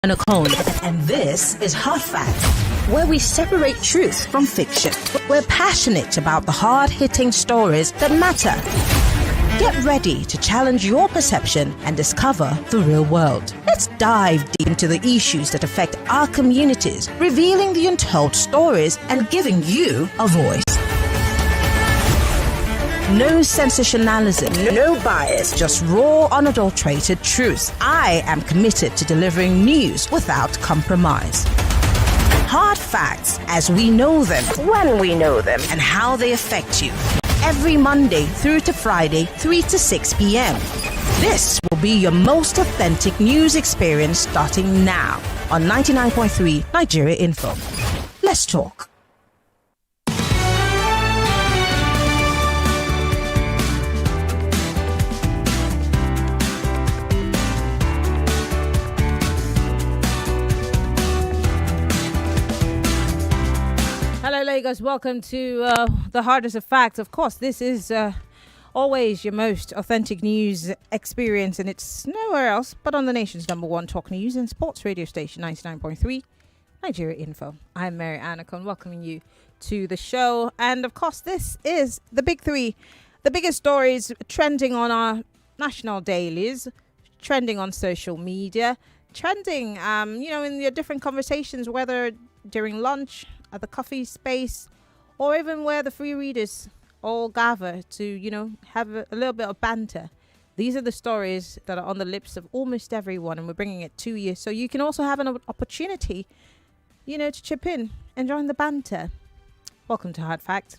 Okon, and this is Hard Facts, where we separate truth from fiction. We're passionate about the hard-hitting stories that matter. Get ready to challenge your perception and discover the real world. Let's dive deep into the issues that affect our communities, revealing the untold stories and giving you a voice. No sensationalism, no bias, just raw, unadulterated truth. I am committed to delivering news without compromise. Hard facts as we know them, when we know them, and how they affect you. Every Monday through to Friday, 3 to 6 p.m. This will be your most authentic news experience starting now on 99.3 Nigeria Info. Let's talk. Hello, Lagos. Welcome to the Hardest of Facts. Of course, this is always your most authentic news experience, and it's nowhere else but on the nation's #1 talk news and sports radio station, 99.3 Nigeria Info. I'm Mary Anacon, welcoming you to the show. And of course, this is the big three, the biggest stories trending on our national dailies, trending on social media, trending, in your different conversations, whether during lunch, at the coffee space, or even where the free readers all gather to, have a little bit of banter. These are the stories that are on the lips of almost everyone, and we're bringing it to you. So you can also have an opportunity, to chip in and join the banter. Welcome to Hard Fact.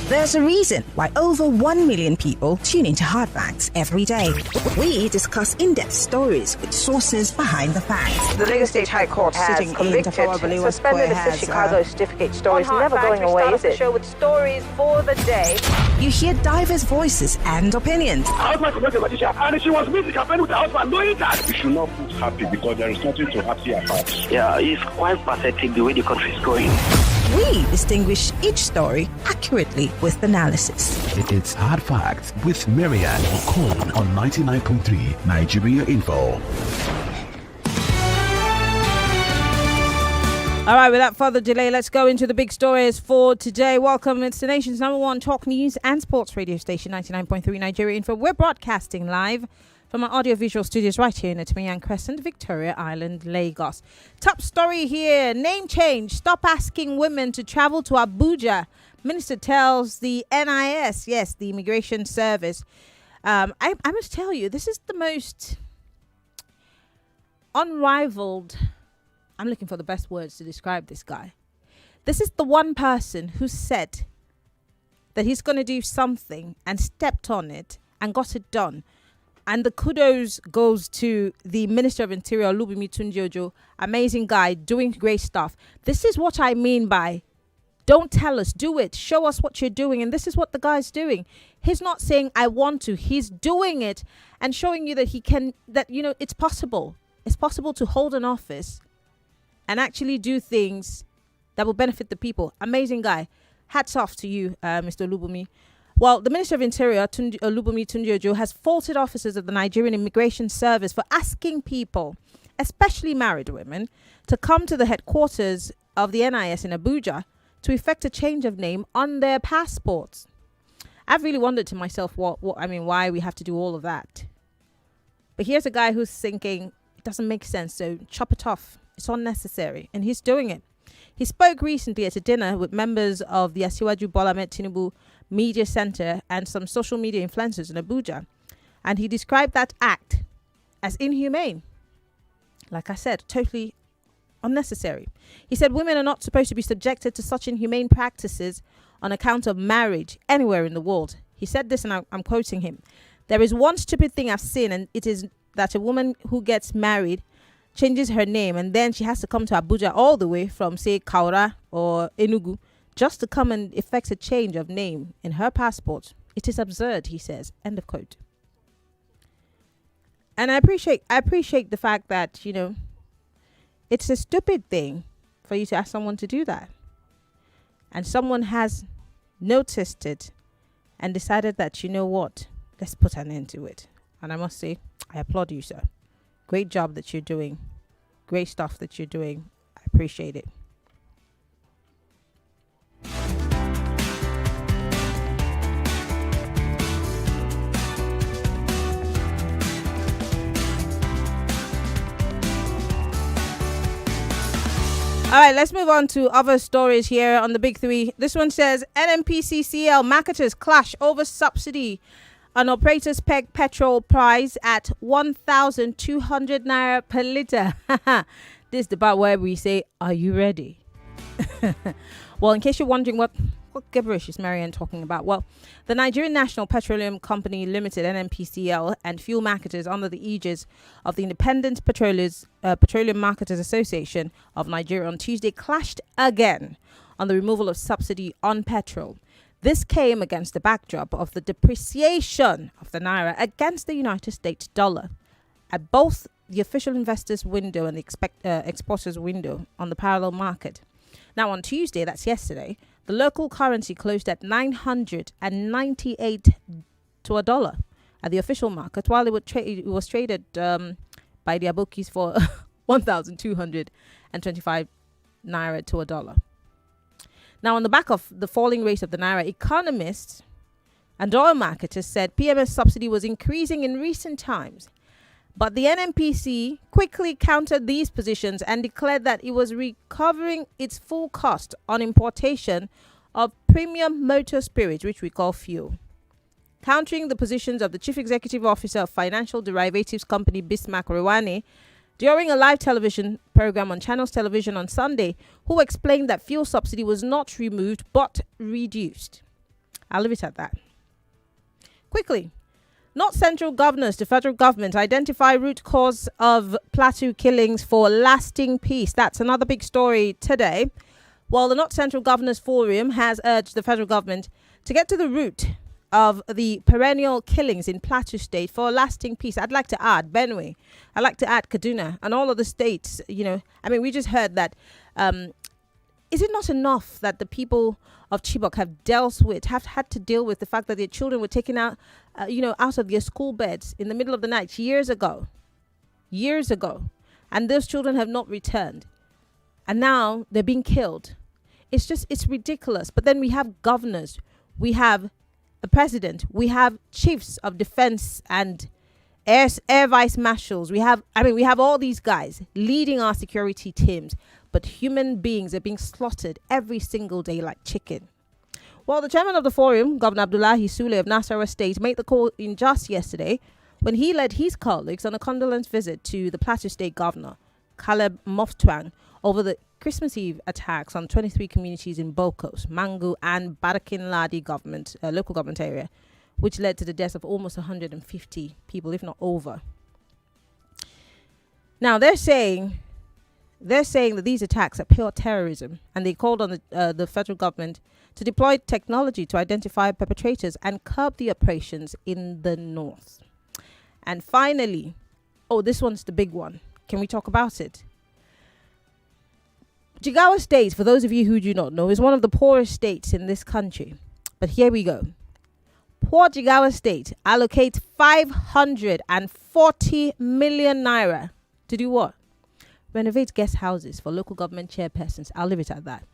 There's a reason why over 1 million people tune into Hard Facts every day. We discuss in-depth stories with sources behind the facts. The Lagos State High Court has convicted, suspended the Chicago certificate story. It's never going away, is it? Show with stories for the day. You hear diverse voices and opinions. And she was meeting campaign with her husband, knowing that. You should not put happy because there is nothing to happy about. Yeah, it's quite pathetic the way the country is going. We distinguish each story accurately with analysis. It's Hard Facts with Marianne Okon on 99.3 Nigeria Info. All right, without further delay, let's go into the big stories for today. Welcome. It's the nation's #1 talk news and sports radio station, 99.3 Nigeria Info. We're broadcasting live from our audiovisual studios right here in Atimiyan Crescent, Victoria Island, Lagos. Top story here, name change. Stop asking women to travel to Abuja. Minister tells the NIS, yes, the Immigration Service. I must tell you, this is the most unrivaled, I'm looking for the best words to describe this guy. This is the one person who said that he's going to do something and stepped on it and got it done. And the kudos goes to the Minister of Interior, Olubunmi Tunji-Ojo. Amazing guy, doing great stuff. This is what I mean by don't tell us, do it. Show us what you're doing. And this is what the guy's doing. He's not saying, I want to. He's doing it and showing you that he can, it's possible. It's possible to hold an office and actually do things that will benefit the people. Amazing guy. Hats off to you, Mr. Olubunmi. Well, the Minister of Interior, Olubunmi Tunji-Ojo, has faulted officers of the Nigerian Immigration Service for asking people, especially married women, to come to the headquarters of the NIS in Abuja to effect a change of name on their passports. I've really wondered to myself why we have to do all of that. But here's a guy who's thinking it doesn't make sense, so chop it off. It's unnecessary, and he's doing it. He spoke recently at a dinner with members of the Asiwaju Bola Ahmed Tinubu Media Center and some social media influencers in Abuja. And he described that act as inhumane. Like I said, totally unnecessary. He said women are not supposed to be subjected to such inhumane practices on account of marriage anywhere in the world. He said this, and I'm quoting him. There is one stupid thing I've seen, and it is that a woman who gets married changes her name, and then she has to come to Abuja all the way from, say, Kaura or Enugu just to come and effect a change of name in her passport. It is absurd, he says. End of quote. And I appreciate the fact that, it's a stupid thing for you to ask someone to do that. And someone has noticed it and decided that, you know what, let's put an end to it. And I must say, I applaud you, sir. Great job that you're doing. Great stuff that you're doing. I appreciate it. All right, let's move on to other stories here on the big three. This one says NNPCCL marketers clash over subsidy on operators peg petrol price at 1,200 naira per litre. This is the part where we say, are you ready? Well, in case you're wondering what gibberish is Marianne talking about? Well, the Nigerian National Petroleum Company Limited, NNPCL, and fuel marketers under the aegis of the Independent Petroleum Marketers Association of Nigeria on Tuesday clashed again on the removal of subsidy on petrol. This came against the backdrop of the depreciation of the naira against the United States dollar at both the official investors' window and the exporters' window on the parallel market. Now, on Tuesday, that's yesterday, the local currency closed at 998 to a dollar at the official market, while it was traded by the abokis for 1,225 naira to a dollar. Now, on the back of the falling rate of the naira, economists and oil marketers said PMS subsidy was increasing in recent times. But the NNPC quickly countered these positions and declared that it was recovering its full cost on importation of premium motor spirits, which we call fuel. Countering the positions of the Chief Executive Officer of Financial Derivatives Company Bismarck Rewani during a live television program on Channels Television on Sunday, who explained that fuel subsidy was not removed but reduced. I'll leave it at that. Quickly. North Central governors to federal government identify root cause of Plateau killings for lasting peace. That's another big story today. While the North Central Governors Forum has urged the federal government to get to the root of the perennial killings in Plateau State for lasting peace. I'd like to add Benue. I'd like to add Kaduna and all of the states. We just heard that. Is it not enough that the people of Chibok have had to deal with the fact that their children were taken out, out of their school beds in the middle of the night years ago, and those children have not returned, and now they're being killed. It's ridiculous. But then we have governors, we have a president, we have chiefs of defense and air vice marshals. We have all these guys leading our security teams. But human beings are being slaughtered every single day like chicken. Well, the chairman of the forum, Governor Abdullahi Sule of Nasarawa State, made the call in just yesterday when he led his colleagues on a condolence visit to the Plateau State Governor, Caleb Moftwang, over the Christmas Eve attacks on 23 communities in Bokos, Mangu and Barakin Ladi local government area, which led to the deaths of almost 150 people, if not over. Now, they're saying that these attacks are pure terrorism, and they called on the federal government to deploy technology to identify perpetrators and curb the operations in the north. And finally, this one's the big one. Can we talk about it? Jigawa State, for those of you who do not know, is one of the poorest states in this country. But here we go. Poor Jigawa State allocates 540 million naira to do what? Renovate guest houses for local government chairpersons. I'll leave it at that.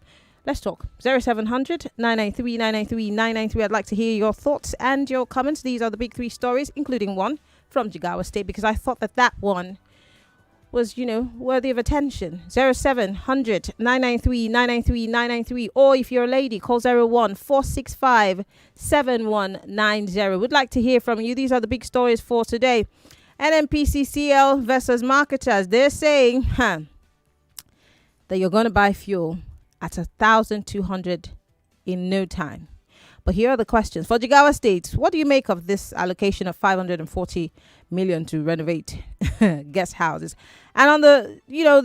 Let's talk. 0700 993 993 993. I'd like to hear your thoughts and your comments. These are the big three stories, including one from Jigawa State, because I thought that one was, worthy of attention. 0700 993 993 993. Or if you're a lady, call 01 465 7190. We'd like to hear from you. These are the big stories for today. NNPCCL versus marketers. They're saying that you're going to buy fuel at 1,200 in no time. But here are the questions. For Jigawa State, what do you make of this allocation of 540 million to renovate guest houses? And on the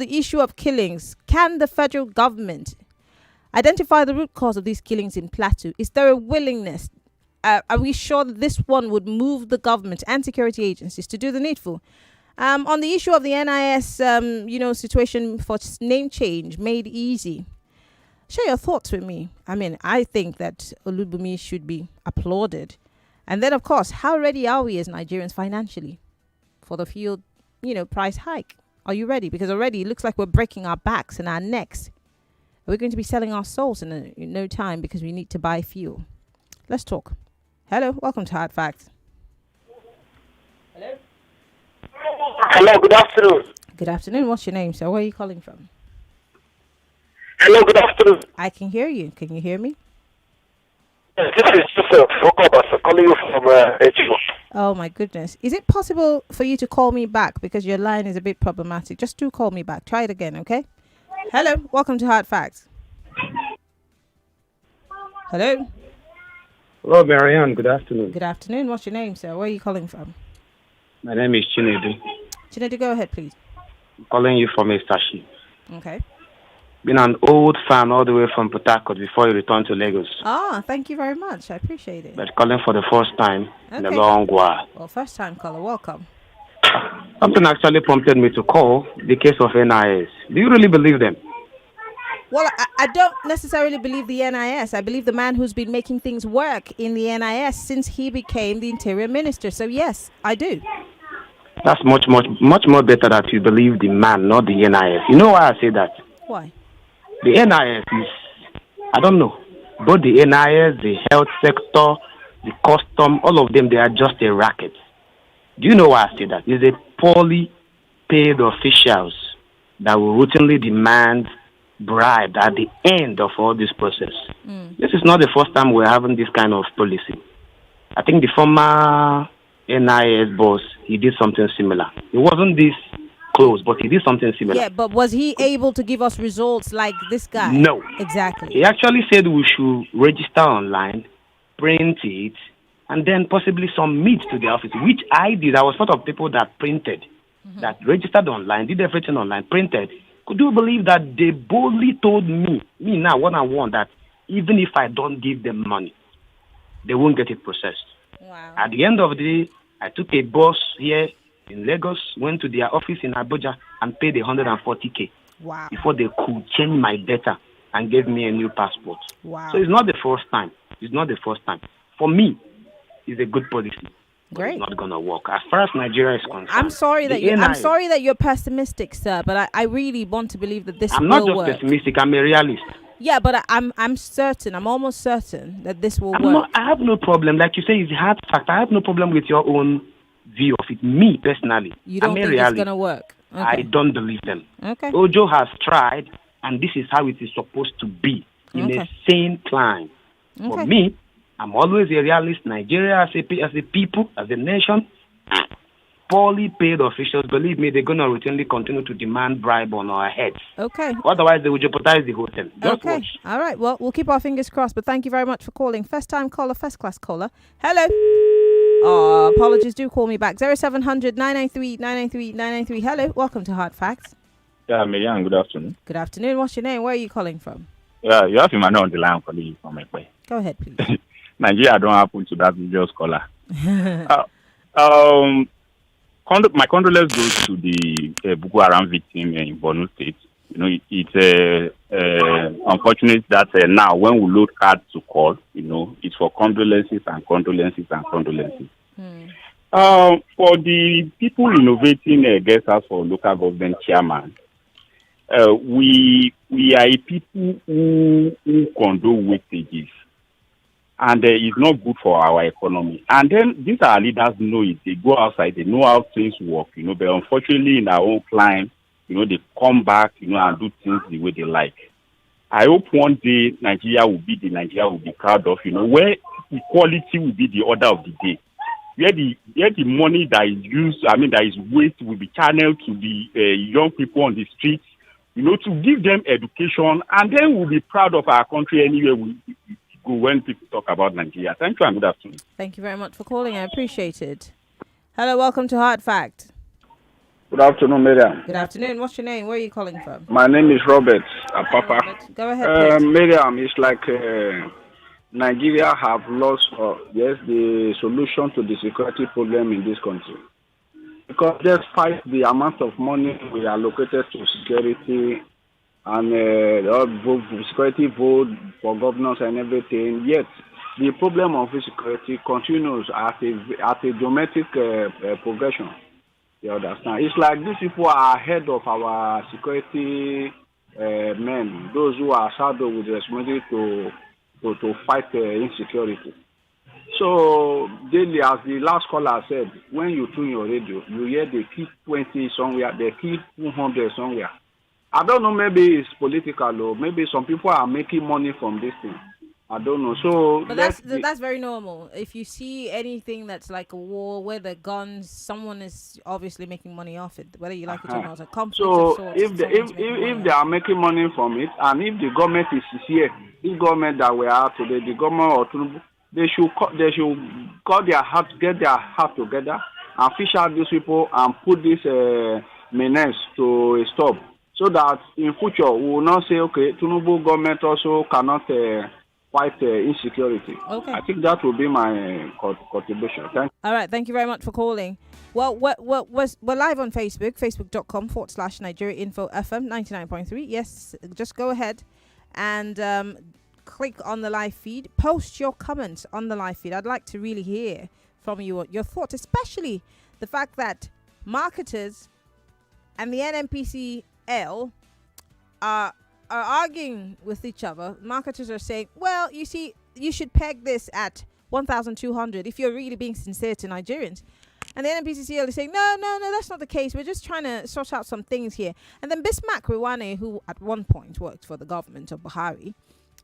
issue of killings, can the federal government identify the root cause of these killings in Plateau? Is there a willingness? Are we sure that this one would move the government and security agencies to do the needful? On the issue of the NIS, situation for name change made easy. Share your thoughts with me. I mean, I think that Olubumi should be applauded. And then, of course, how ready are we as Nigerians financially for the fuel, price hike? Are you ready? Because already it looks like we're breaking our backs and our necks. We're going to be selling our souls in no time because we need to buy fuel. Let's talk. Hello, welcome to Hard Facts. Hello. Hello, good afternoon. Good afternoon. What's your name, sir? Where are you calling from? Hello, good afternoon. I can hear you. Can you hear me? Yes, this is Joseph Okon calling you from HO. Oh, my goodness. Is it possible for you to call me back because your line is a bit problematic? Just do call me back. Try it again, okay? Hello, welcome to Hard Facts. Hello. Hello, Marianne. Good afternoon. Good afternoon. What's your name, sir? Where are you calling from? My name is Chinedu. Chinedu, go ahead, please. I'm calling you from Estashi. Okay. Been an old fan all the way from Port Harcourt before you returned to Lagos. Ah, thank you very much. I appreciate it. But calling for the first time in a Okay. long while. Well, first time caller, welcome. Something actually prompted me to call the case of NIS. Do you really believe them? Well, I don't necessarily believe the NIS. I believe the man who's been making things work in the NIS since he became the Interior Minister. So, yes, I do. That's much more better that you believe the man, not the NIS. You know why I say that? Why? The NIS is, I don't know, both the NIS, the health sector, the custom, all of them, they are just a racket. Do you know why I say that? It's a poorly paid officials that will routinely demand bribe at the end of all this process. This is not the first time we're having this kind of policy. I think the former NIS boss, he did something similar. It wasn't this close, but he did something similar. Yeah, but was he able to give us results like this guy? No. Exactly. He actually said we should register online, print it, and then possibly submit to the office, which I did. I was part of people that printed, that registered online, did everything online, printed. Could you believe that they boldly told me now, one-on-one, that even if I don't give them money, they won't get it processed. Wow. At the end of the day, I took a bus here in Lagos, went to their office in Abuja, and paid 140K. Wow. Before they could change my data and gave me a new passport. Wow. So it's not the first time. For me, it's a good policy. Great. It's not going to work. As far as Nigeria is concerned. I'm sorry that you're pessimistic, sir, but I really want to believe that this will work. I'm not just pessimistic, I'm a realist. Yeah, but I'm almost certain that this will work. I have no problem. Like you say, it's a hard fact. I have no problem with your own view of it. Me, personally, You don't I'm a think realist. it's going to work? Okay. I don't believe them. Okay. Ojo has tried, and this is how it is supposed to be in a sane climb. Okay. For me, I'm always a realist. Nigeria as a people, as a nation, poorly paid officials, believe me, they're going to routinely continue to demand bribe on our heads. Okay. Otherwise, they will jeopardize the whole thing. Just Okay. watch. All right. Well, we'll keep our fingers crossed, but thank you very much for calling. First time caller, first class caller. Hello. Oh, apologies. Do call me back. 0700 993 993 993. Hello. Welcome to Hard Facts. Yeah, Marianne, good afternoon. Good afternoon. What's your name? Where are you calling from? Yeah, you have him on the line calling you from Ekpe. Go ahead, please. Nigeria don't happen to that previous caller. My condolences goes to the Boko Haram victim in Borno State. You know, it's unfortunate that now when we load cards to call, you know, it's for condolences and condolences and condolences. For the people innovating guest house for local government chairman, we are a people who condone wastages. And it's not good for our economy. And then these our leaders know it. They go outside, they know how things work, you know, but unfortunately in our own climate, you know, they come back, you know, and do things the way they like. I hope one day Nigeria will be the Nigeria we'll be proud of, you know, where equality will be the order of the day. Where the money that is used, that is waste will be channeled to the young people on the streets, you know, to give them education, and then we'll be proud of our country anywhere we go when people talk about Nigeria. Thank you and good afternoon. Thank you very much for calling. I appreciate it. Hello, welcome to Hard Fact. Good afternoon, Miriam. Good afternoon. What's your name? Where are you calling from? My name is Robert Apapa. Robert. Go ahead, please. Miriam, it's like Nigeria have lost, the solution to the security problem in this country. Because despite the amount of money we allocated to security, and security vote for governors and everything. Yet the problem of insecurity continues at a geometric progression. You understand? It's like these people are ahead of our security men, those who are saddled with the responsibility to fight insecurity. So daily, as the last caller said, when you tune your radio, you hear they keep 20 somewhere, they keep 200 somewhere. I don't know, maybe it's political or maybe some people are making money from this thing. I don't know. So, but that's very normal. If you see anything that's like a war where the guns, someone is obviously making money off it, whether you like it or not. A conflict so of sorts, if they are making money from it, and if the government is here, this government that we are today, the government or they should get their heart together and fish out these people and put this menace to a stop, so that in future we will not say, okay, Tinubu government also cannot fight insecurity. Okay. I think that will be my contribution. All right, thank you very much for calling. Well, we're live on Facebook, facebook.com/Nigeria Info FM 99.3. Yes, just go ahead and click on the live feed. Post your comments on the live feed. I'd like to really hear from you your thoughts, especially the fact that marketers and the NNPCL are arguing with each other. Marketers are saying, well, you see, you should peg this at 1,200 if you're really being sincere to Nigerians. And the NNPCL is saying, no, that's not the case. We're just trying to sort out some things here. And then Bismarck Rewane, who at one point worked for the government of Buhari,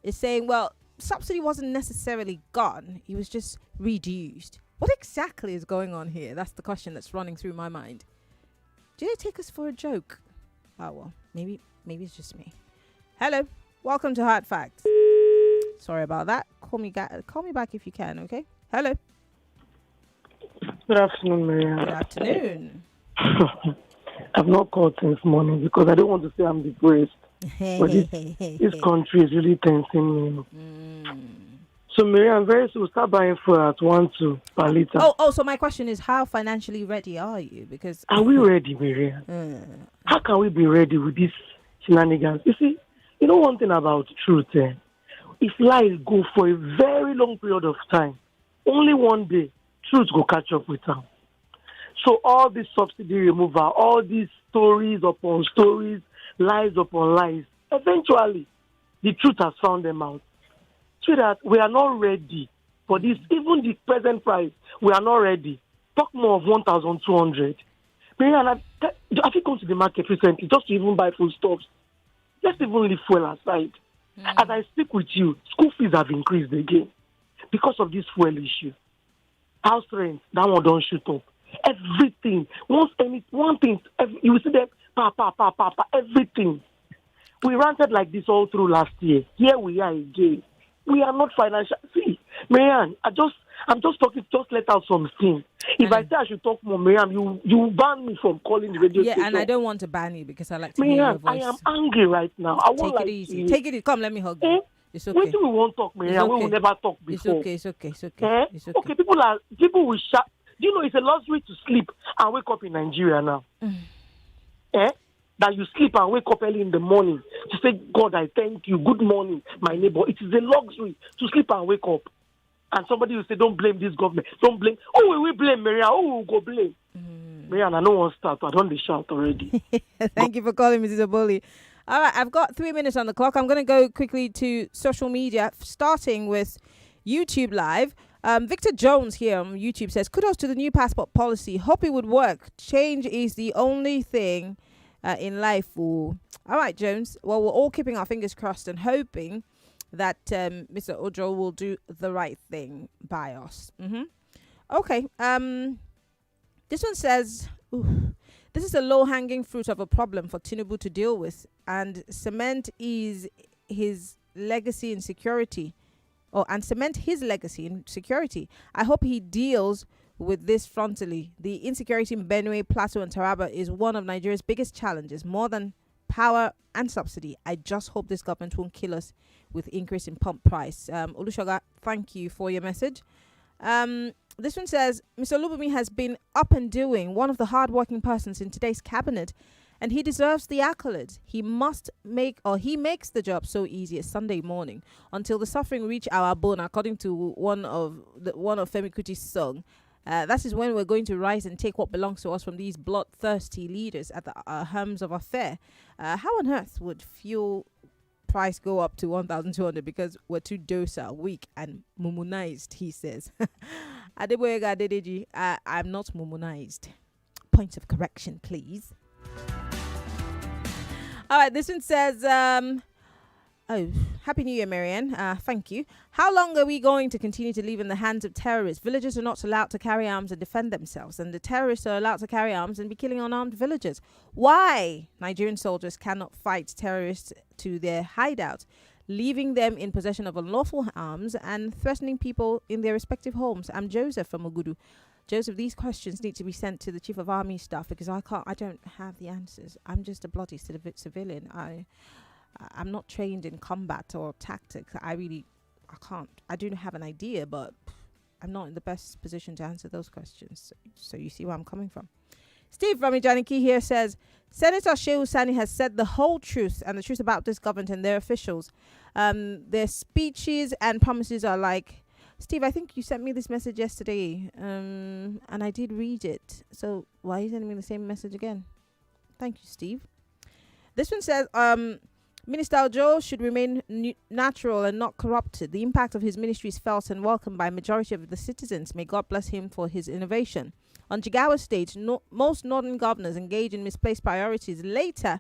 is saying, well, subsidy wasn't necessarily gone. It was just reduced. What exactly is going on here? That's the question that's running through my mind. Do they take us for a joke? Oh, well, maybe it's just me. Hello, welcome to Hard Facts. Sorry about that. Call me back if you can, okay? Hello. Good afternoon, Maria. Good afternoon. I've not called since morning because I don't want to say I'm depressed. But this country is really tensing me. So, Maria, we'll start buying fuel at 1.2 per liter. Oh, so my question is, how financially ready are you? Because are we ready, Maria? How can we be ready with these shenanigans? You see, you know one thing about truth, if lies go for a very long period of time, only one day, truth will catch up with them. So all this subsidy removal, all these stories upon stories, lies upon lies, eventually, the truth has found them out. So that we are not ready for this, even the present price, we are not ready. Talk more of 1,200. Mariana, have you gone to the market recently just to even buy foodstuffs? Let's even leave fuel aside. As I speak with you, school fees have increased again because of this fuel issue. House rent, that one don't shoot up. Everything. One thing, you will see them, everything. We ranted like this all through last year. Here we are again. We are not financial. See, Marianne, I'm just talking, just let out some steam. If I say I should talk more, Marianne, you ban me from calling the radio station. Yeah, and I don't want to ban you because I like to hear your voice. I am angry right now. Take it easy. Take it easy. Come, let me hug you. It's okay. When do we want to talk, Marianne? We will never talk before. It's okay. It's okay, people will shout. Do you know it's a luxury to sleep and wake up in Nigeria now? That you sleep and wake up early in the morning to say, God, I thank you. Good morning, my neighbor. It is a luxury to sleep and wake up. And somebody will say, don't blame this government. Don't blame. Oh, will we blame Maria? Oh, we will go blame. Maria, I don't want to start. I don't want to shout already. Thank you for calling, Mrs. Oboli. All right, I've got 3 minutes on the clock. I'm going to go quickly to social media, starting with YouTube Live. Victor Jones here on YouTube says, kudos to the new passport policy. Hope it would work. Change is the only thing in life. Ooh. All right, Jones. Well, we're all keeping our fingers crossed and hoping that Mr. Ojo will do the right thing by us. Okay. This one says, this is a low-hanging fruit of a problem for Tinubu to deal with, and cement is his legacy in security. And cement his legacy in security. I hope he deals with this frontally. The insecurity in Benue, Plateau, and Taraba is one of Nigeria's biggest challenges, more than power and subsidy. I just hope this government won't kill us with increase in pump price. Olushoga, thank you for your message. This one says, Mr. Olubumi has been up and doing, one of the hardworking persons in today's cabinet, And he deserves the accolade. He makes the job so easy as Sunday morning until the suffering reach our bone, according to one of Femi Kuti's song. That is when we're going to rise and take what belongs to us from these bloodthirsty leaders at the helms of affair. How on earth would fuel price go up to 1,200 because we're too docile, weak, and mummunized, he says. Adeboyega Adedeji, I'm not mummunized. Point of correction, please. All right, this one says, Happy New Year, Marianne. Thank you. How long are we going to continue to live in the hands of terrorists? Villagers are not allowed to carry arms and defend themselves, and the terrorists are allowed to carry arms and be killing unarmed villagers. Why Nigerian soldiers cannot fight terrorists to their hideout, leaving them in possession of unlawful arms and threatening people in their respective homes? I'm Joseph from Ogudu. Joseph, these questions need to be sent to the Chief of Army Staff because I don't have the answers. I'm just a bloody civilian. I'm not trained in combat or tactics. I can't. I do have an idea, but I'm not in the best position to answer those questions. So you see where I'm coming from. Steve from Ijaniki here says, Senator Shehu Sani has said the whole truth and the truth about this government and their officials. Their speeches and promises are like, Steve, I think you sent me this message yesterday, and I did read it. So why are you sending me the same message again? Thank you, Steve. This one says, Minister Ojo should remain natural and not corrupted. The impact of his ministry is felt and welcomed by a majority of the citizens. May God bless him for his innovation. On Jigawa stage, most northern governors engage in misplaced priorities. Later,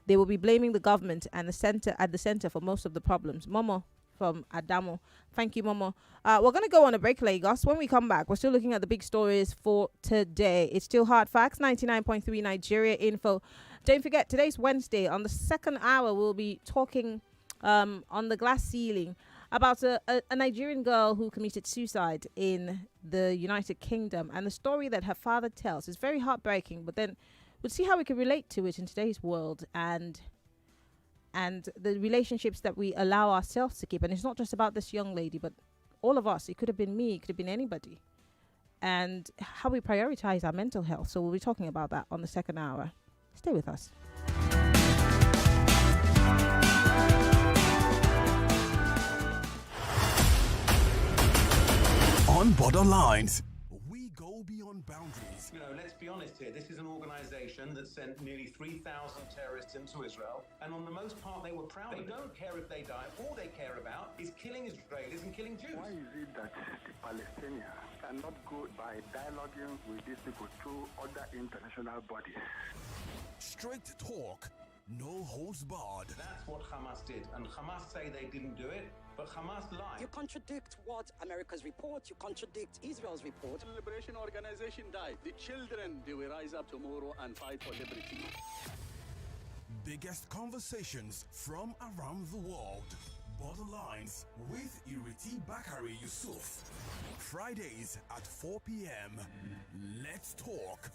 they will be blaming the government and the center for most of the problems. Momo from Adamo. Thank you, Momo. We're going to go on a break, Lagos. When we come back, we're still looking at the big stories for today. It's still Hard Facts, 99.3 Nigeria Info. Don't forget, today's Wednesday. On the second hour, we'll be talking on the glass ceiling about a Nigerian girl who committed suicide in the United Kingdom, and the story that her father tells is very heartbreaking, but then we'll see how we can relate to it in today's world and the relationships that we allow ourselves to keep. And it's not just about this young lady, but all of us. It could have been me, it could have been anybody, and how we prioritize our mental health. So we'll be talking about that on the second hour. Stay with us. On Borderlines, we go beyond boundaries. You know, let's be honest here. This is an organization that sent nearly 3,000 terrorists into Israel, and on the most part, they were proud. They don't care if they die. All they care about is killing Israelis and killing Jews. Why is it that the Palestinians cannot go by dialoguing with these people through other international bodies? Straight talk, no holds barred. That's what Hamas did, and Hamas say they didn't do it, but Hamas lied. You contradict what America's report, you contradict Israel's report. The Liberation Organization died. The children, they will rise up tomorrow and fight for liberty. Biggest conversations from around the world. Borderlines with Iriti Bakari Yusuf. Fridays at 4 p.m. Let's talk.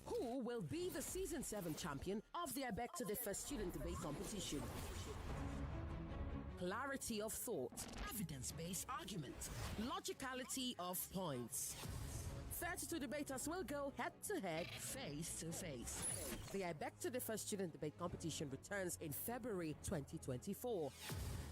Who will be the Season 7 champion of the Back to the First Student Debate Competition? Clarity of thought, evidence-based argument, logicality of points. 32 debaters will go head-to-head, face-to-face. The Back to the First Student Debate Competition returns in February 2024.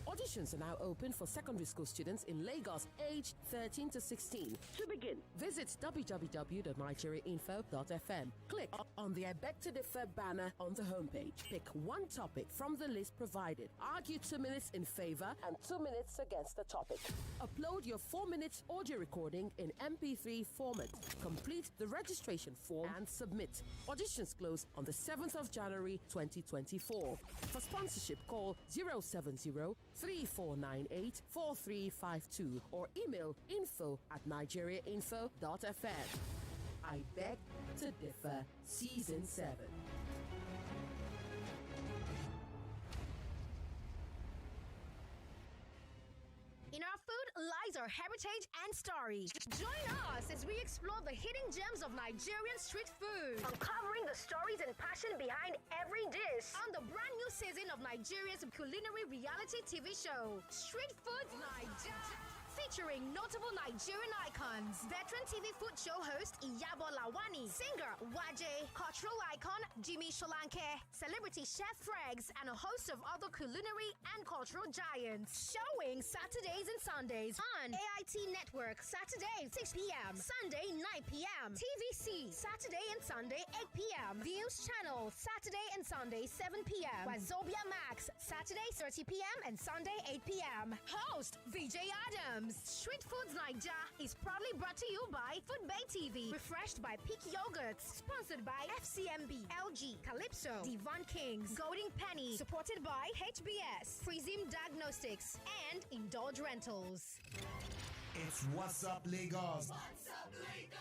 Auditions are now open for secondary school students in Lagos aged 13 to 16. To begin, visit www.nigeriainfo.fm. Click on the I Beg to Differ banner on the homepage. Pick one topic from the list provided. Argue 2 minutes in favor and 2 minutes against the topic. Upload your 4 minutes audio recording in MP3 format. Complete the registration form and submit. Auditions close on the 7th of January 2024. For sponsorship, call 070-3498-4352 or email info@nigeriainfo.fm. I Beg to Differ Season 7. In our food lies our heritage and story. Join us as we explore the hidden gems of Nigerian street food, uncovering the stories and passion behind every dish on the brand new season of Nigeria's culinary reality TV show, Street Food Nigeria. featuring notable Nigerian icons, veteran TV food show host Iyabo Lawani, singer Waje, cultural icon Jimmy Sholanke, celebrity chef Fregs, and a host of other culinary and cultural giants. Showing Saturdays and Sundays on AIT Network, Saturday 6 p.m., Sunday 9 p.m., TVC, Saturday and Sunday 8 p.m., Views Channel, Saturday and Sunday 7 p.m., Wazobia Max, Saturday 30 p.m. and Sunday 8 p.m. Host VJ Adams. Street Foods Niger is proudly brought to you by Food Bay TV, refreshed by Peak Yogurts, sponsored by FCMB, LG, Calypso, Devon Kings, Golden Penny, supported by HBS, Freezim Diagnostics, and Indulge Rentals. It's What's Up Lagos. What's up, Lagos?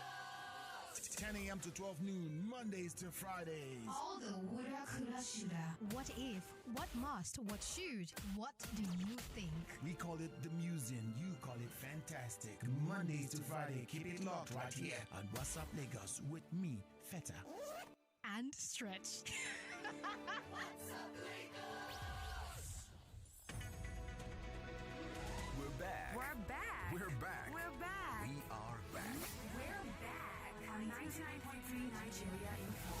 10 a.m. to 12 noon, Mondays to Fridays. All the woulda, coulda, shoulda. What if? What must? What should? What do you think? We call it the musing, you call it fantastic. Mondays to Friday, keep it locked right here on What's Up Lagos with me, Feta. And stretch. What's up, Lagos? We're back. We're back. We're back. We're back. We are back. We're back on 99.3 Nigeria Info.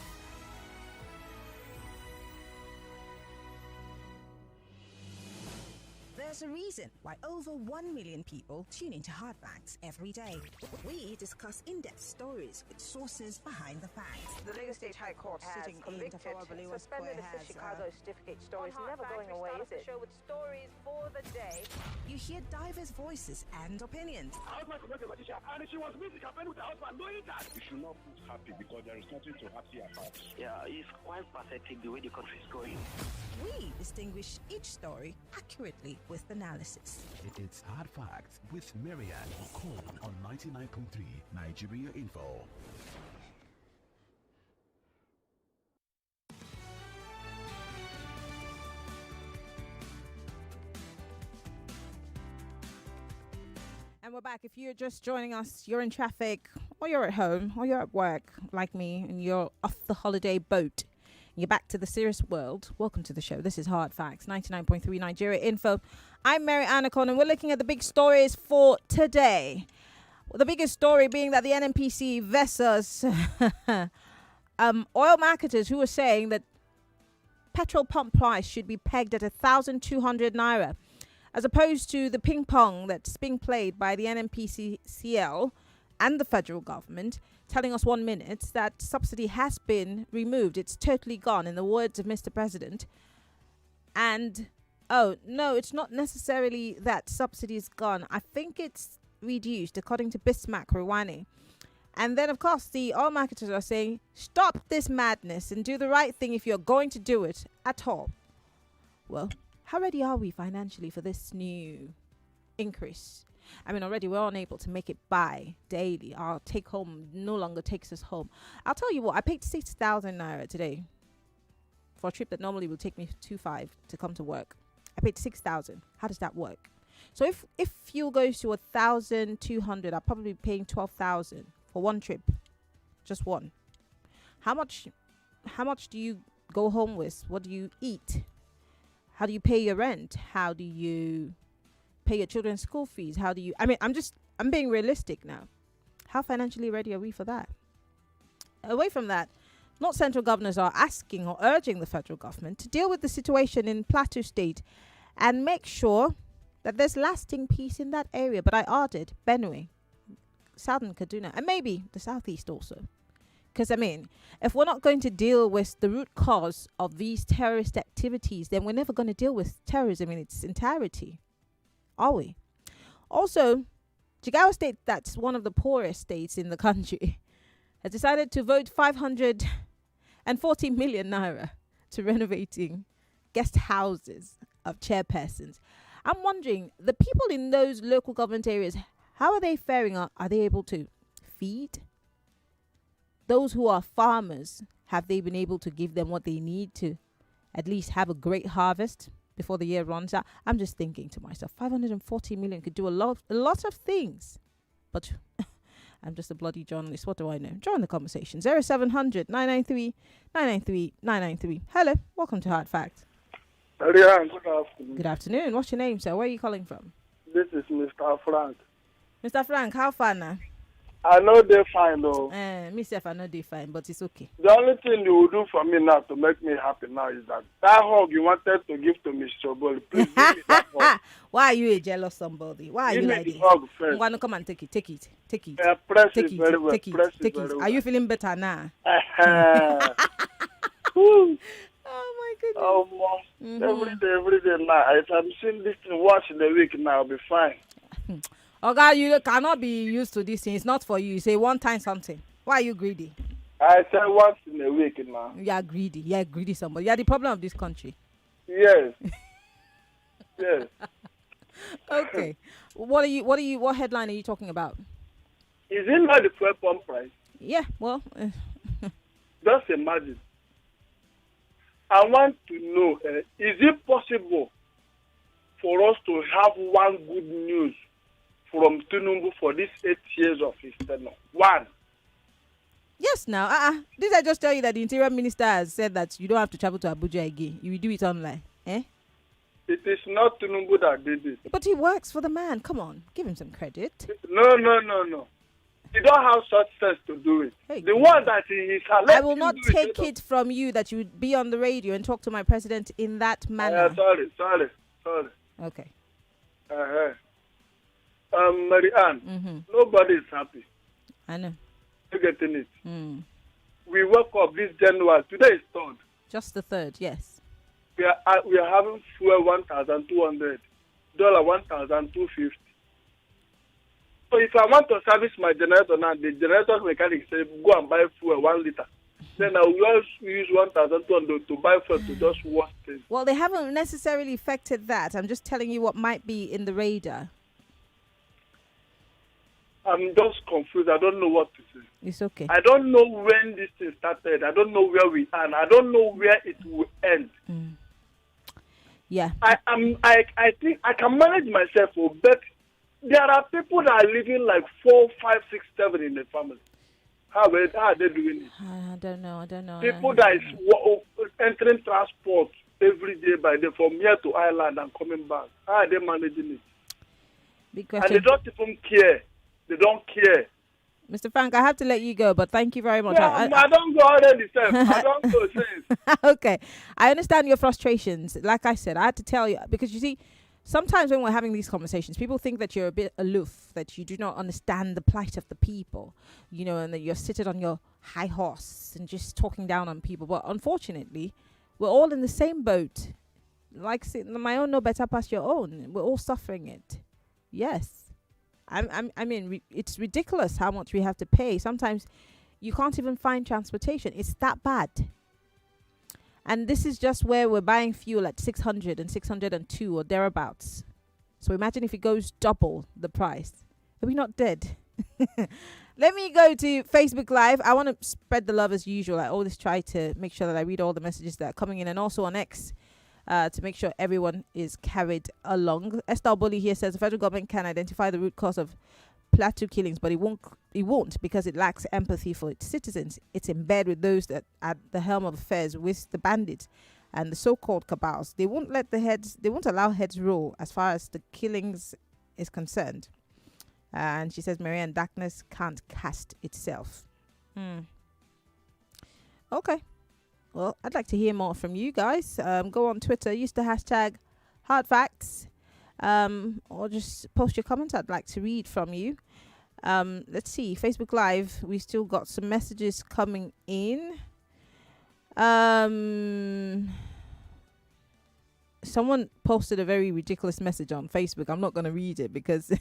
There's a reason why over 1 million people tune into Hard Facts every day. We discuss in-depth stories with sources behind the facts. The Lagos State High Court has Sitting in convicted Tafawa suspended Balewa the Chicago certificate stories never going away, is it? Show with stories for the day. You hear diverse voices and opinions. And she was meeting campaign with her husband, knowing that. You should not put happy because there is nothing to happy about. Yeah, it's quite pathetic the way the country is going. We distinguish each story accurately with analysis. It's Hard Facts with Marianne Okon on 99.3 Nigeria Info. And we're back. If you're just joining us, you're in traffic, or you're at home, or you're at work, like me, and you're off the holiday boat, and you're back to the serious world, welcome to the show. This is Hard Facts, 99.3 Nigeria Info. I'm Mary Anacon, and we're looking at the big stories for today. Well, the biggest story being that the NNPC versus oil marketers who are saying that petrol pump price should be pegged at 1,200 naira, as opposed to the ping pong that's being played by the NNPCL and the federal government, telling us 1 minute that subsidy has been removed. It's totally gone, in the words of Mr. President. And, oh, no, it's not necessarily that subsidy is gone. I think it's reduced, according to Bismarck Rwani. And then, of course, the oil marketers are saying, stop this madness and do the right thing if you're going to do it at all. Well, how ready are we financially for this new increase? I mean, already we're unable to make it by daily. Our take home no longer takes us home. I'll tell you what, I paid 6,000 naira today for a trip that normally will take me 2,500 to come to work. I paid 6,000. How does that work? So if fuel goes to 1,200, I'll probably be paying 12,000 for one trip, just one. How much do you go home with? What do you eat? How do you pay your rent? How do you pay your children's school fees? I'm being realistic now. How financially ready are we for that? Away from that, North Central governors are asking or urging the federal government to deal with the situation in Plateau State and make sure that there's lasting peace in that area. But I added Benue, Southern Kaduna, and maybe the Southeast also. Because, I mean, if we're not going to deal with the root cause of these terrorist activities, then we're never going to deal with terrorism in its entirety. Are we? Also, Jigawa State, that's one of the poorest states in the country, has decided to vote 540 million naira to renovating guest houses of chairpersons. I'm wondering, the people in those local government areas, how are they faring? Are they able to feed? Those who are farmers, have they been able to give them what they need to at least have a great harvest before the year runs out? I'm just thinking to myself, 540 million could do a lot of things. But I'm just a bloody journalist. What do I know? Join the conversation. 0700 993 993 993. Hello, welcome to Hard Facts. Good afternoon. Good afternoon. What's your name, sir? Where are you calling from? This is Mr. Frank. Mr. Frank, how far now? I know they're fine though. Myself, I know they're fine, but it's okay. The only thing you will do for me now to make me happy now is that hug you wanted to give to Mr. Oboli. Please give me that hug. Why are you a jealous somebody? Why are give you me like the this? hug first. I'm gonna come and take it. Take it. Press take it very well. Take press it. Take very it. well. Are you feeling better now? Oh my goodness. Oh, every day now. If I'm seeing this thing once in a week now, I'll be fine. God, you cannot be used to this thing. It's not for you. You say one time something. Why are you greedy? I say once in a week now. You are greedy. You are greedy somebody. You are the problem of this country. Yes. Yes. Okay. What headline are you talking about? Is it not the fuel pump price? Yeah, well. Just imagine. I want to know, is it possible for us to have one good news from Tinubu for these 8 years of his tenure? One. Yes, now. Did I just tell you that the Interior Minister has said that you don't have to travel to Abuja again? You will do it online. Eh? It is not Tinubu that did it. But he works for the man. Come on. Give him some credit. No. He don't have such sense to do it. Hey, the one that he is I will not take it from you that you would be on the radio and talk to my president in that manner. Sorry. Okay. Marianne, nobody is happy. I know. You're getting it. We woke up this January. Today is 3rd. Just the 3rd, yes. We are having fuel $1,200, $1,250. So if I want to service my generator now, the generator mechanic say go and buy fuel 1 liter. Then I will use 1,200 to buy fuel to just wash things. Well, they haven't necessarily affected that. I'm just telling you what might be in the radar. I'm just confused. I don't know what to say. It's okay. I don't know when this thing started. I don't know where we are. I don't know where it will end. Yeah. I think I can manage myself, but there are people that are living like 4, 5, 6, 7 in the family. How are they doing it? I don't know. People that is entering transport every day by day from here to Ireland and coming back. How are they managing it? Because and they don't even care. They don't care. Mr. Frank, I have to let you go, but thank you very much. Yeah, I don't go already, sir. I don't go since. Okay. I understand your frustrations. Like I said, I had to tell you, because you see, sometimes when we're having these conversations, people think that you're a bit aloof, that you do not understand the plight of the people, and that you're sitting on your high horse and just talking down on people. But unfortunately, we're all in the same boat. Like my own no better past your own. We're all suffering it. Yes. I mean, it's ridiculous how much we have to pay. Sometimes you can't even find transportation. It's that bad. And this is just where we're buying fuel at 600 and 602 or thereabouts. So imagine if it goes double the price. Are we not dead? Let me go to Facebook Live. I want to spread the love as usual. I always try to make sure that I read all the messages that are coming in, and also on X to make sure everyone is carried along. Esther Bully here says the federal government can identify the root cause of Plateau killings, but it won't because it lacks empathy for its citizens. It's in bed with those that at the helm of affairs with the bandits and the so-called cabals. They won't allow heads roll as far as the killings is concerned. And she says Marianne, darkness can't cast itself. Okay. Well, I'd like to hear more from you guys. Go on Twitter, use the hashtag hardfacts, or just post your comments. I'd like to read from you. Let's see, Facebook Live, we still got some messages coming in. Someone posted a very ridiculous message on Facebook. I'm not going to read it because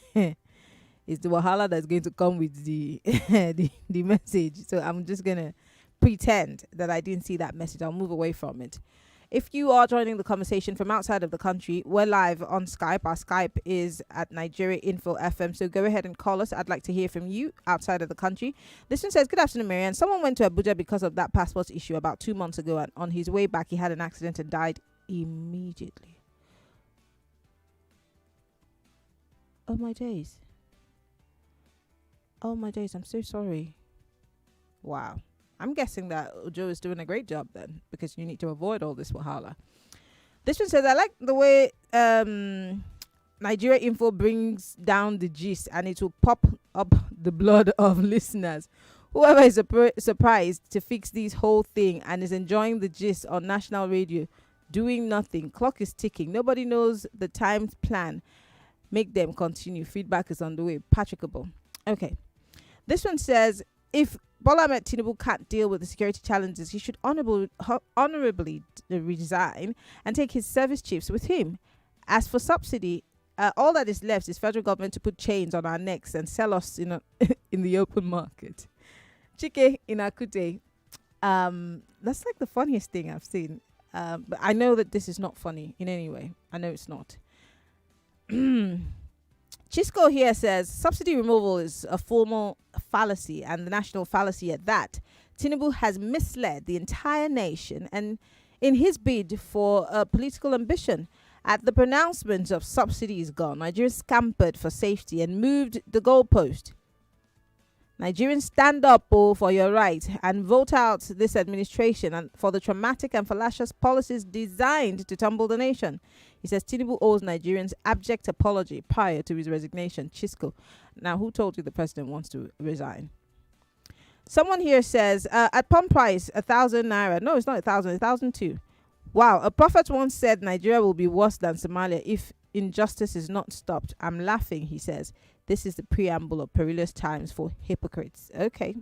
it's the wahala that's going to come with the the message. So I'm just going to pretend that I didn't see that message. I'll move away from it. If you are joining the conversation from outside of the country, we're live on Skype. Our Skype is at Nigeria Info FM. So go ahead and call us. I'd like to hear from you outside of the country. This one says, good afternoon, Marianne. Someone went to Abuja because of that passport issue about 2 months ago. And on his way back, he had an accident and died immediately. Oh, my days. Oh, my days. I'm so sorry. Wow. I'm guessing that Joe is doing a great job then, because you need to avoid all this wahala. This one says, I like the way Nigeria Info brings down the gist and it will pop up the blood of listeners. Whoever is surprised to fix this whole thing and is enjoying the gist on national radio, doing nothing. Clock is ticking. Nobody knows the timed plan. Make them continue. Feedback is on the way. Patrickable. Okay. This one says, if Bola Ahmed Tinubu can't deal with the security challenges, he should honorably resign and take his service chiefs with him. As for subsidy, all that is left is federal government to put chains on our necks and sell us in the open market. Chike Inakute, that's like the funniest thing I've seen. But I know that this is not funny in any way. I know it's not. Chisco here says subsidy removal is a formal fallacy and the national fallacy at that. Tinubu has misled the entire nation and in his bid for a political ambition. At the pronouncement of subsidies gone, Nigerians scampered for safety and moved the goalpost. Nigerians, stand up for your right and vote out this administration and for the traumatic and fallacious policies designed to tumble the nation. He says Tinubu owes Nigerians abject apology prior to his resignation. Chisco. Now, who told you the president wants to resign? Someone here says, at pump price, 1,000 naira. No, it's not 1,000, 1,002. Wow, a prophet once said Nigeria will be worse than Somalia if injustice is not stopped. I'm laughing, he says. This is the preamble of perilous times for hypocrites. Okay.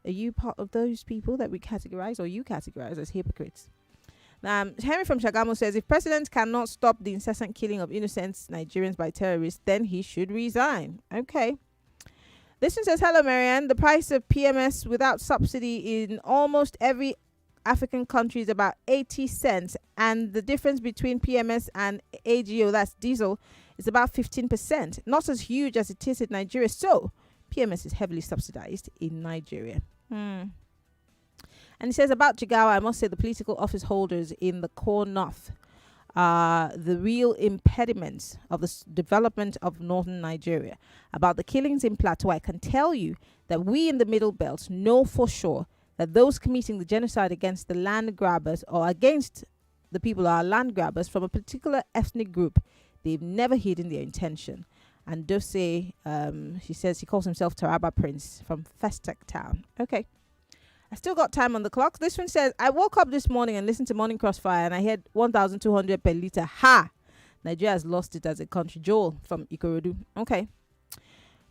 Are you part of those people that we categorize or you categorize as hypocrites? Henry from Shagamu says, if president cannot stop the incessant killing of innocent Nigerians by terrorists, then he should resign. Okay. This one says, hello, Marianne. The price of PMS without subsidy in almost every African country is about 80 cents. And the difference between PMS and AGO, that's diesel, is about 15%. Not as huge as it is in Nigeria. So, PMS is heavily subsidized in Nigeria. And he says about Jigawa, I must say the political office holders in the core north are the real impediments of the development of northern Nigeria. About the killings in Plateau, I can tell you that we in the middle belt know for sure that those committing the genocide against the land grabbers or against the people who are land grabbers from a particular ethnic group, they've never hidden their intention. And Dose, he says he calls himself Taraba Prince from Festac Town. Okay. I still got time on the clock. This one says, I woke up this morning and listened to Morning Crossfire and I had 1,200 per litre. Ha! Nigeria has lost it as a country. Joel from Ikorodu. Okay.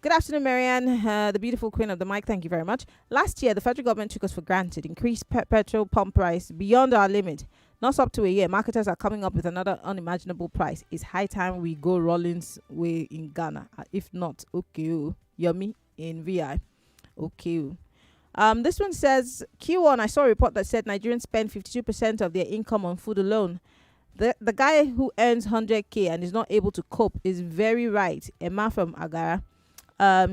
Good afternoon, Marianne, the beautiful queen of the mic. Thank you very much. Last year, the federal government took us for granted, increased petrol pump price beyond our limit. Not up to a year. Marketers are coming up with another unimaginable price. It's high time we go Rollins way in Ghana. If not, okay, Yummy in VI. Okay. This one says, Q1, I saw a report that said Nigerians spend 52% of their income on food alone. The guy who earns 100K and is not able to cope is very right. Emma from Agara.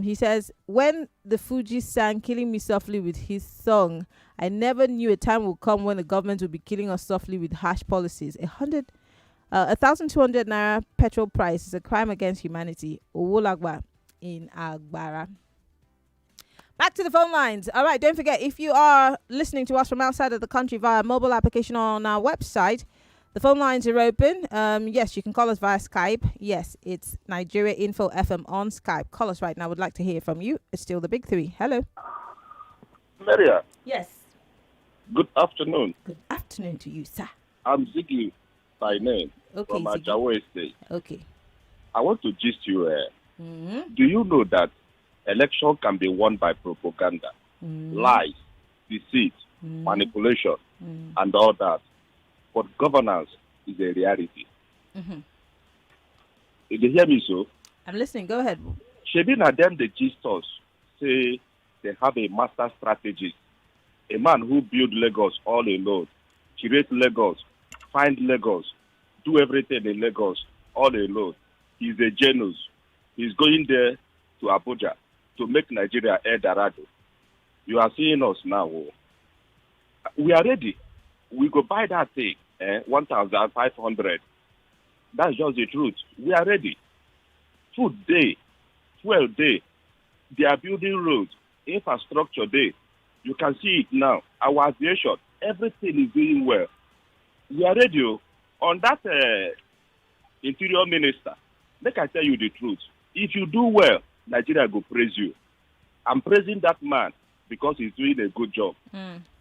He says, when the Fuji sang Killing Me Softly with his song, I never knew a time would come when the government would be killing us softly with harsh policies. 1,200 naira petrol price is a crime against humanity. Owolagba in Agbara. Back to the phone lines. All right, don't forget, if you are listening to us from outside of the country via mobile application on our website, the phone lines are open. Yes, you can call us via Skype. Yes, it's Nigeria Info FM on Skype. Call us right now. I would like to hear from you. It's still the big three. Hello. Maria. Yes. Good afternoon. Good afternoon to you, sir. I'm Ziggy by name from Ajawo Estate. Okay. I want to gist you. Do you know that election can be won by propaganda, lies, deceit, manipulation, and all that? But governance is a reality. Did you hear me, so? I'm listening. Go ahead. Shebina them the gist us say they have a master strategist, a man who built Lagos all alone, curate Lagos, find Lagos, do everything in Lagos all alone. He's a genius. He's going there to Abuja to make Nigeria El Dorado. You are seeing us now. We are ready. We go buy that thing, 1,500. That's just the truth. We are ready. Food day, fuel day. They are building roads, infrastructure day. You can see it now. Our aviation, everything is doing well. We are ready. On that interior minister, Make I tell you the truth. If you do well, Nigeria will praise you. I'm praising that man because he's doing a good job.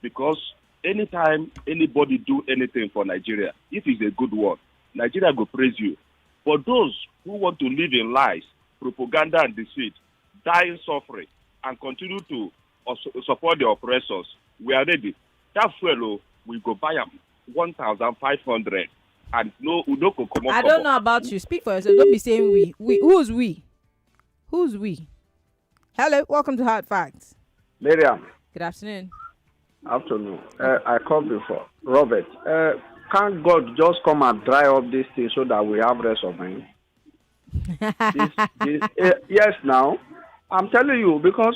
Because anytime anybody do anything for Nigeria, if it's a good one, Nigeria will praise you. For those who want to live in lies, propaganda and deceit, dying, suffering, and continue to support the oppressors, we are ready. That fellow will go buy 1,500 and no come I don't know about you. Speak for yourself. Don't be saying we. Who's we? Who's we? Hello, welcome to Hard Facts. Miriam. Good afternoon. Afternoon. I called before. Robert, can't God just come and dry up this thing so that we have rest of mind? Yes, now. I'm telling you, because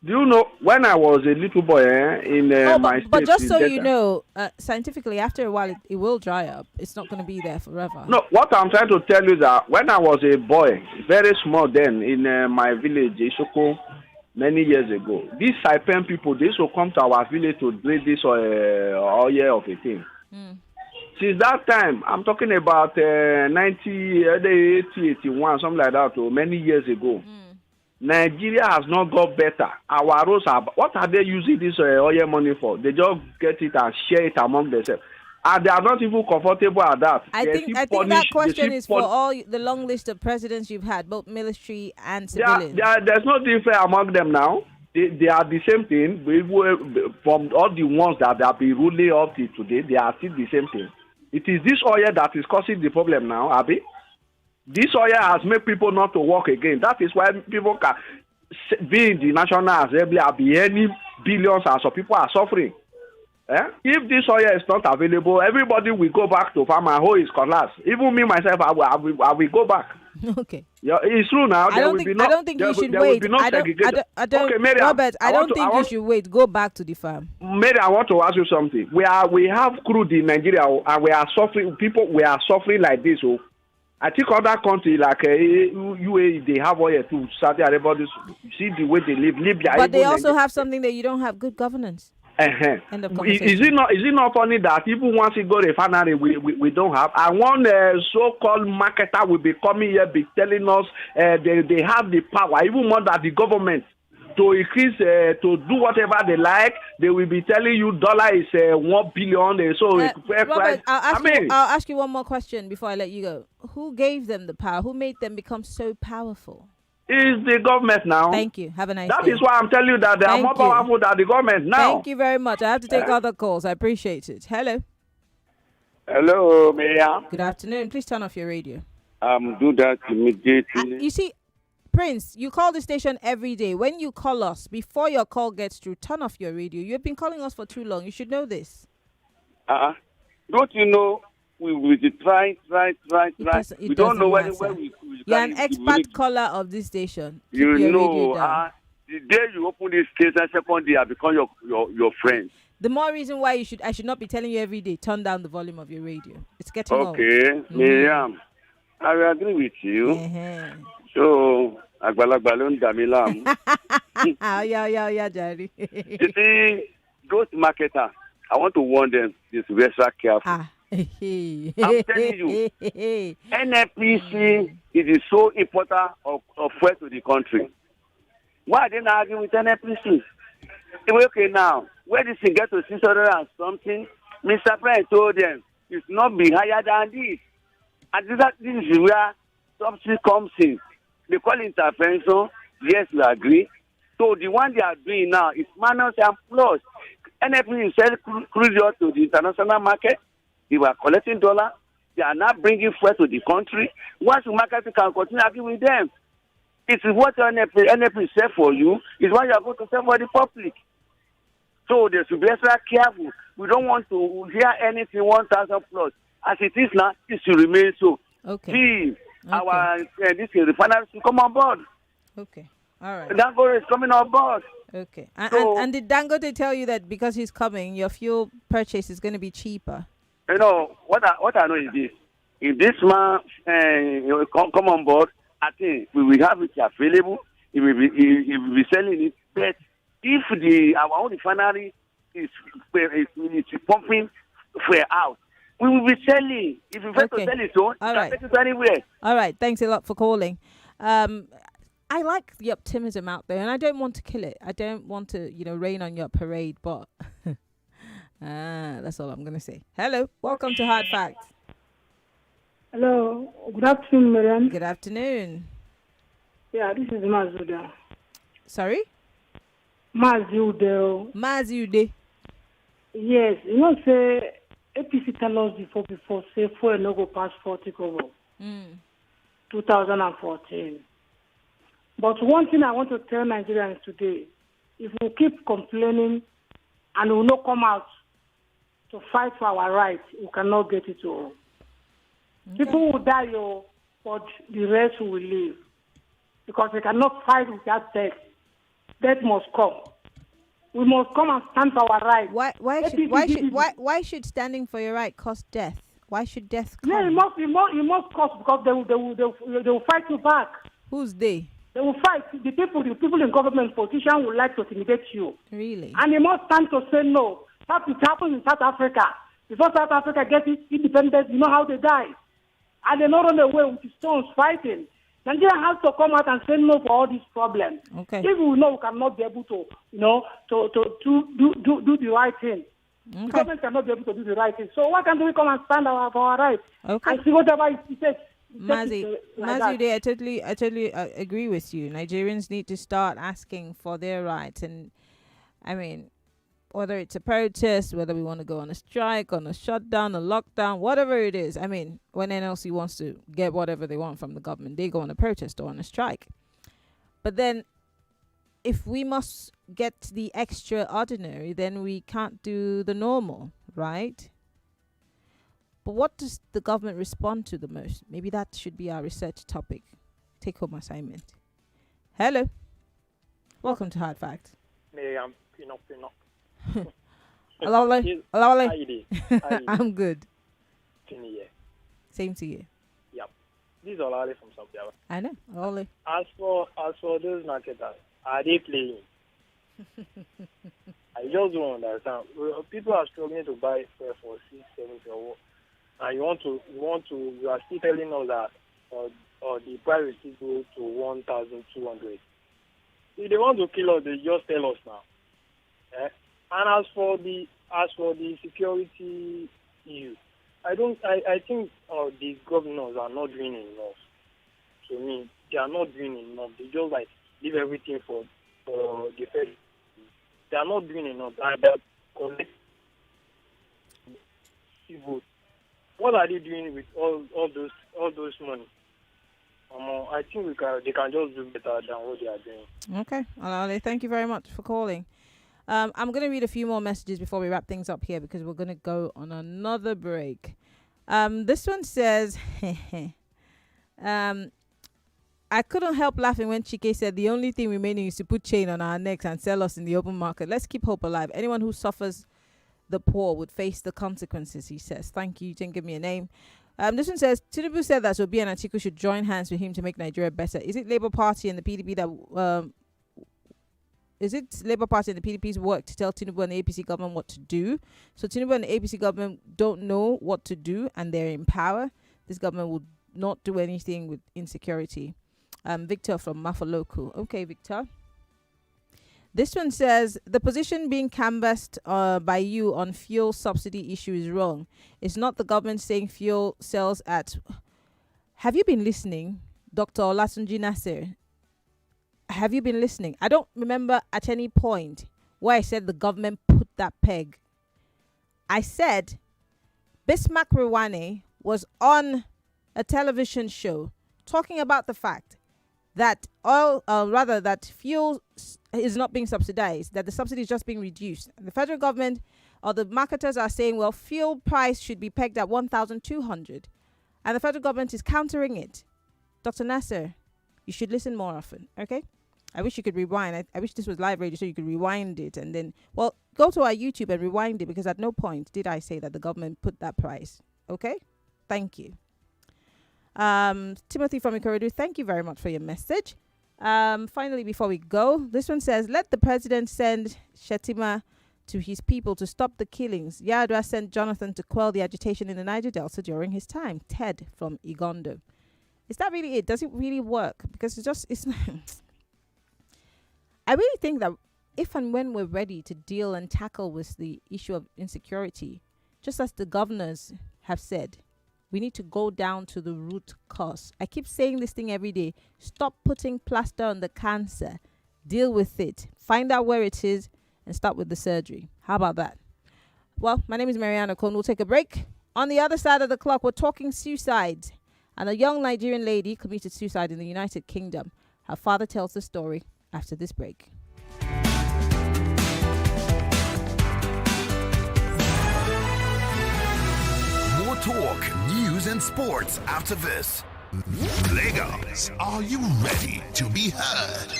do you know when I was a little boy in my state? But just so you know, scientifically, after a while, it will dry up. It's not going to be there forever. No, what I'm trying to tell you is that when I was a boy, very small then, in my village, Isoko, many years ago, these Saipan people, they used to come to our village to drink this oil of a thing. Since that time, I'm talking about 80, 81, something like that, or many years ago. Nigeria has not got better. Our roads are. What are they using this oil money for? They just get it and share it among themselves, and they are not even comfortable at that. I think that question is for all the long list of presidents you've had, both military and civilian. There's no difference among them now. They are the same thing. From all the ones that have been ruling up till today, they are still the same thing. It is this oil that is causing the problem now, Abi. This oil has made people not to work again. That is why people can be in the National Assembly and be any billions and some people are suffering. If this oil is not available, everybody will go back to farm and hold his cutlass. Even me, myself, I will go back. Okay. Yeah, it's true now. I don't think you should wait. Robert, I don't think you should wait. Go back to the farm. Mary, I want to ask you something. We have crude in Nigeria and we are suffering. We are suffering like this. I think other countries like UAE, they have oil too. Saudi Arabia, see the way they live. Libya, but they also have something that you don't have: good governance. End of conversation. Is it not funny that even once you go refinery, we don't have? And one so-called marketer will be coming here, be telling us they have the power, even more than the government, to increase, to do whatever they like. They will be telling you dollar is 1 billion. Robert, I'll ask you one more question before I let you go. Who gave them the power? Who made them become so powerful? It's the government now. Thank you. Have a nice day. That is why I'm telling you that they are more powerful than the government now. Thank you very much. I have to take other calls. I appreciate it. Hello. Hello, Mayor. Good afternoon. Please turn off your radio. Do that immediately. You see, Prince, you call the station every day. When you call us, before your call gets through, turn off your radio. You've been calling us for too long. You should know this. Don't you know? We will try. We don't know where we You're an expert caller of this station. Keep you your know, radio down. The day you open this station, second day I become your friend. The more reason why I should not be telling you every day, turn down the volume of your radio. It's getting old. Okay, Miriam, I will agree with you. So, Agbalagba ló ń dà mí láàmú. Yeah, Jerry. You see, those marketers, I want to warn them, this be extra careful. I'm telling you, NFPC is so important of threat to the country. Why are they not arguing with NFPC? Okay, now, where this thing get to 600 and something, Mr. President told them it's not be higher than this. And this is where subsidy comes in. They call intervention. Yes, we agree. So the one they are doing now is minus and plus. NFPC sell crude oil to the international market. They were collecting dollars. They are now bringing fuel to the country. Once the market can continue arguing with them, it's what NFP sell for you is what you are going to sell for the public. So they should be extra careful. We don't want to hear anything 1,000 plus. As it is now, it should remain so. Okay. Please, this refinery should come on board. Okay. All right. Dangote is coming on board. Okay. And did Dangote tell you that because he's coming, your fuel purchase is going to be cheaper? You know, what I know is this. If this man come on board, I think we will have it available. He will be selling it. But if our own refinery is pumping fuel out, we will be selling. If you fail to sell it, so All you right. can take it anywhere. All right. Thanks a lot for calling. I like the optimism out there, and I don't want to kill it. I don't want to, rain on your parade, but that's all I'm going to say. Hello. Welcome to Hard Facts. Hello. Good afternoon, Mariam. Good afternoon. Yeah, this is Mazuda. Sorry? Mazude. Mazude. Yes. Say, APC tell us before, say, fuel no go pass 40 kobo. 2014. But one thing I want to tell Nigerians today, if we keep complaining and we will not come out to fight for our rights, we cannot get it all. Okay. People will die, but the rest will live. Because we cannot fight without death. Death must come. We must come and stand for our rights. Why should standing for your right cost death? Why should death come? Yeah, it must cost because they will fight you back. Who's they? They will fight. The people in government position would like to intimidate you. Really? And they must stand to say no. That it happened in South Africa. Before South Africa gets its independence, you know how they died. And they not run away with the stones fighting. Nigeria has to come out and say no for all these problems. Okay. If we know we cannot be able to, do the right thing. Okay. The government cannot be able to do the right thing. So why can't we come and stand for our rights? Okay. And see whatever it takes. Mazi, I totally agree with you. Nigerians need to start asking for their rights, and I mean, whether it's a protest, whether we want to go on a strike, on a shutdown, a lockdown, whatever it is. I mean, when NLC wants to get whatever they want from the government, they go on a protest or on a strike. But then, if we must get the extraordinary, then we can't do the normal, right? But what does the government respond to the most? Maybe that should be our research topic. Take home assignment. Hello. Welcome to Hard Facts. Miriam, Pinok. Hello. How you doing? I'm good. Same to you. Yep. This is Olale from Sambiawa. I know. Olale. As for those marketers, are they playing? I just don't understand. People are struggling to buy fuel for 670 or what. And you are still telling us that the price will still go to 1,200. If they want to kill us, they just tell us now. And as for the security issue, I think the governors are not doing enough. To me, they are not doing enough. They just leave everything for the Fed. They are not doing enough. And they are collecting votes. What are they doing with all those money? I think they can just do better than what they are doing. Okay, Alale, thank you very much for calling. I'm going to read a few more messages before we wrap things up here because we're going to go on another break. This one says, I couldn't help laughing when Chike said the only thing remaining is to put chain on our necks and sell us in the open market. Let's keep hope alive. Anyone who suffers the poor would face the consequences, he says. Thank you. You didn't give me a name. This one says, Tinubu said that Obi and Atiku should join hands with him to make Nigeria better. Is it Labour Party and the PDP that... Is it Labour Party and the PDP's work to tell Tinubu and the APC government what to do? So Tinubu and the APC government don't know what to do and they're in power. This government will not do anything with insecurity. Victor from Mafoloku. Okay, Victor. This one says, the position being canvassed by you on fuel subsidy issue is wrong. It's not the government saying fuel sells at... Have you been listening, Dr. Olatunji Nasser? Have you been listening? I don't remember at any point where I said the government put that peg. I said Bismarck Rewane was on a television show talking about the fact that that fuel is not being subsidized, that the subsidy is just being reduced. And the federal government or the marketers are saying, well, fuel price should be pegged at 1,200. And the federal government is countering it. Dr. Nasser, you should listen more often, okay? I wish you could rewind. I wish this was live radio so you could rewind it and then, well, go to our YouTube and rewind it because at no point did I say that the government put that price, okay? Thank you. Timothy from Ikorodu, thank you very much for your message. Finally, before we go, this one says, let the president send Shetima to his people to stop the killings. Yar'Adua sent Jonathan to quell the agitation in the Niger Delta during his time. Ted from Igondo. Is that really it? Does it really work? Because it's not. I really think that if and when we're ready to deal and tackle with the issue of insecurity, just as the governors have said, we need to go down to the root cause. I keep saying this thing every day. Stop putting plaster on the cancer. Deal with it. Find out where it is and start with the surgery. How about that? Well, my name is Mariana Okon. We'll take a break. On the other side of the clock, we're talking suicide. And a young Nigerian lady committed suicide in the United Kingdom. Her father tells the story after this break. More talk, news, and sports after this. Lagos, are you ready to be heard?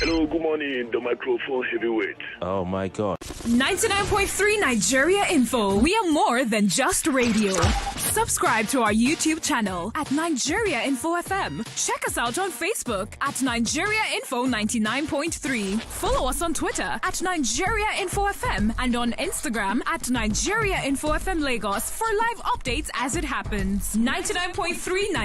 Hello, good morning, the microphone heavyweight. Oh my God. 99.3 Nigeria Info. We are more than just radio. Subscribe to our YouTube channel at Nigeria Info FM. Check us out on Facebook at Nigeria Info 99.3. Follow us on Twitter at Nigeria Info FM and on Instagram at Nigeria Info FM Lagos for live updates as it happens. 99.3 Nigeria.